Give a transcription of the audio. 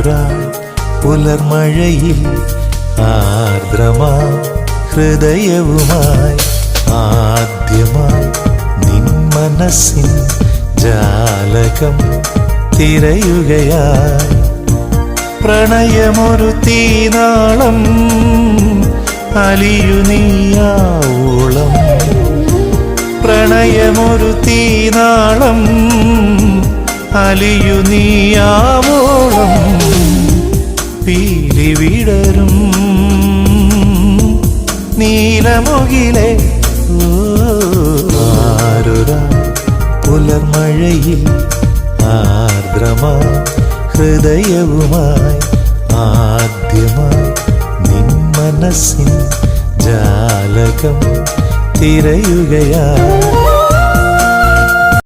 ആരൊരാ പുലർമഴയിൽ ആർദ്രമാ ഹൃദയവുമായി ആദ്യമായി നിൻ മനസ്സിൻ ജാലകം തിരയുകയായി പ്രണയമൊരു തീനാളം അലിയു നീയാവോളം പ്രണയമൊരു തീനാളം അലിയു നീയാവോളം പീലി വിടരും നീലമുകിലെ ആരൊരാ പുലർമഴയിൽ ആർദ്രമാ ഹൃദയവുമായി ആദ്യമായി നിൻ മനസ്സിൻ ജാലകം തിരയുകയായി